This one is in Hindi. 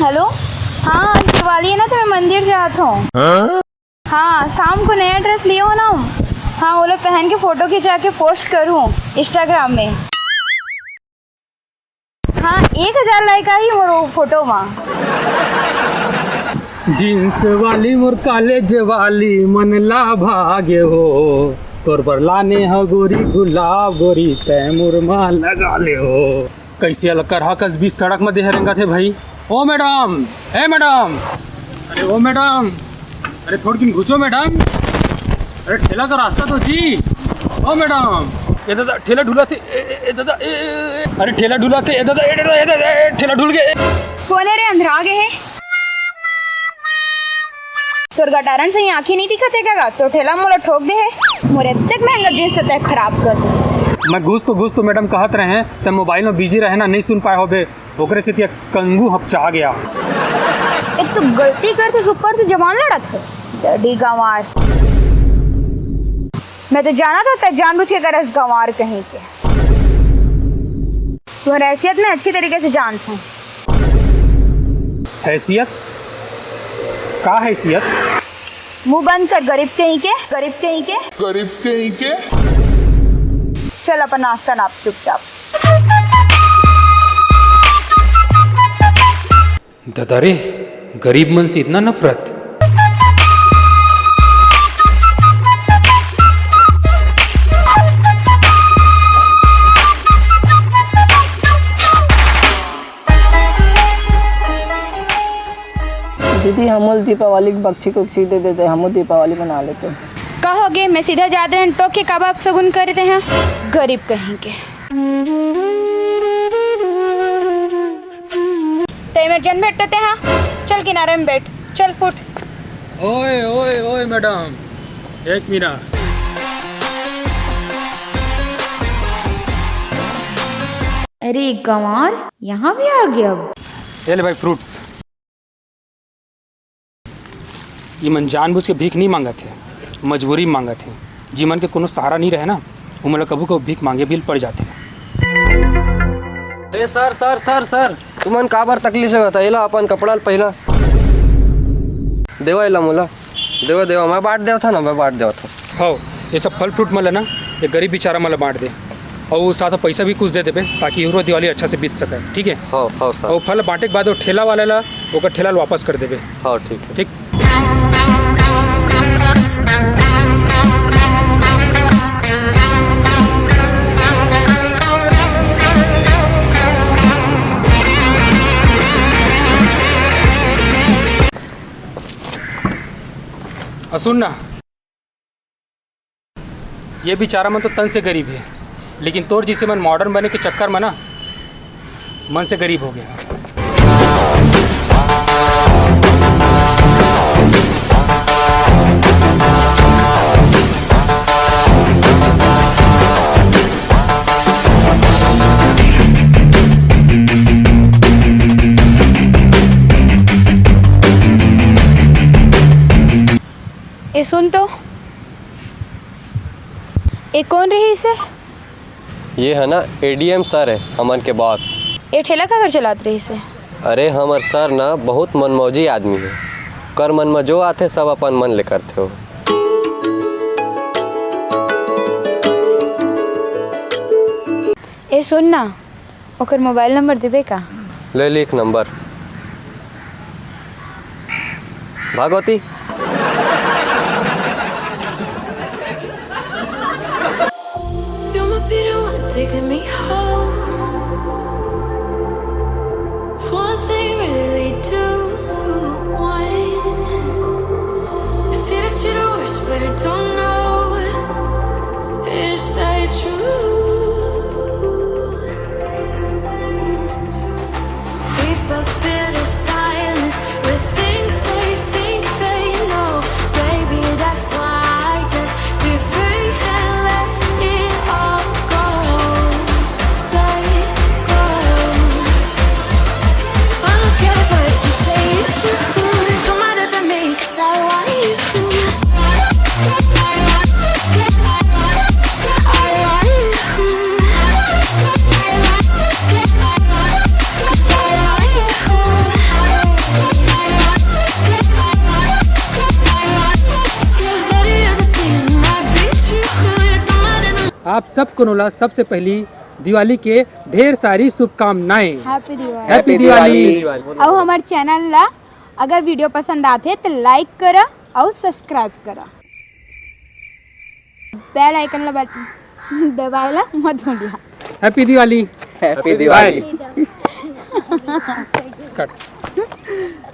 हेलो, हाँ आज दिवाली है ना तो मैं मंदिर जाता हूँ। हाँ शाम को नया ड्रेस लिया हो ना। हाँ वो लोग पहन के फोटो खिंचा के पोस्ट करूँ इंस्टाग्राम में। हाँ 1000 लाइक आई मोर फोटो में। जींस वाली मोर कॉलेज वाली मन ला भागे हो, तोर पर लाने हो गोरी गुलाब गोरी तय मुरमा लगा ले हो। कैसे अलकर हकस बीच सड़क में देह रेंगा थे भाई। ओ मैडम, हे मैडम, अरे ओ मैडम, अरे थोड़ी किन घुसो मैडम, अरे ठेला का रास्ता तो जी। ओ मैडम, ये दादा ठेला ढूला थे, दादा अरे ठेला ढूला थे, दादा ठेला ढूल गए। कौन है रे अंदर आ गए है? तोर गटारन से आँखें नहीं दिखते क्या? तो ठेला मोला ठोक दे है, मोरे तक महंगा जींस तय खराब कर दे। मैं घुस तो मैडम कहत रहे हैं तब मोबाइल में बिजी रहे ना, नहीं सुन पाए हो बे, ओकरे से तिया कंगू हपचा गया। एक तो गलती करते ऊपर से जवान लड़ा था डडी गंवार। मैं तो जाना था जानबूझ के करस गंवार कहीं के। तुम्हारी हैसियत में अच्छी तरीके से जानता हूँ। हैसियत? का हैसियत? मुंह बंद कर गरीब कहीं के, गरीब कहीं के, गरीब कहीं के। चल अपन नाश्ता नाप चुपचाप। दादा रे, गरीब मन से इतना नफरत। दीदी हम दीपावली की बक्ची कुक्ची दे देते, हम दीपावली मना लेते। कहोगे मैं सीधा जाते हैं टोक के कबाब सगुन करते हैं, गरीब कहीं के। टाइमर जन बैठते हैं, चल किनारे में बैठ, चल फुट। ओए ओए ओए मैडम, एक मिनट। अरे गंवार यहाँ भी आ गया अब। ये ले भाई फ्रूट्स। ये मन जानबूझ के भीख नहीं मांगा थे, मजबूरी मांगा थे। जीवन के कोनो सहारा नहीं रहे ना, वो मतलब कभी कभी भीख मांगे बिल पड़ जाते हैं। ए सर सर सर सर, तुमन का बार तकलीफ है बताइला? अपन कपड़ा पहला देवा इला मोला देवा देवा, मैं बांट देवा था ना, मैं बांट देवा था। हो ये सब फल फ्रूट मला ना ये गरीब बेचारा मला बांट दे, और साथ पैसा भी कुछ दे देबे ताकि यूरो दिवाली अच्छा से बीत सके, ठीक है? हाँ सर। और फल बांटे के बाद वो ठेला वाले ला वो ठेला वापस कर देबे। हाँ ठीक है। ठीक। सुन ना, ये बेचारा मन तो तन से गरीब है, लेकिन तोर जिसे मन मॉडर्न बने के चक्कर में ना मन से गरीब हो गया। ये सुन तो, ये कौन रही इसे? ये है ना एडीएम सर है हमन के बॉस। ये ठेला का घर चलाते रही इसे? अरे हमर सर ना बहुत मनमौजी आदमी है, कर मन में जो आते सब अपन मन ले करते हो। ये सुन ना, ओकर मोबाइल नंबर देबे का? ले लिख number. Bhagwati taking me home. One thing really do want. You say that you're the worst, but I don't know. Is that true? We both fantasize with things they think they know. Baby, that's why I just be free and let it all go. Let's go. I don't care what you say, it's true. Don't matter if it makes I want you. आप सबको नोला सबसे पहली दिवाली के ढेर सारी शुभकामनाएं। हैप्पी दिवाली। हैप्पी दिवाली। और हमारे चैनल ला अगर वीडियो पसंद आते तो लाइक करा और सब्सक्राइब करा, बेल आइकन ला दबाएला मत भूलिया। Happy Diwali. Happy Diwali. Cut.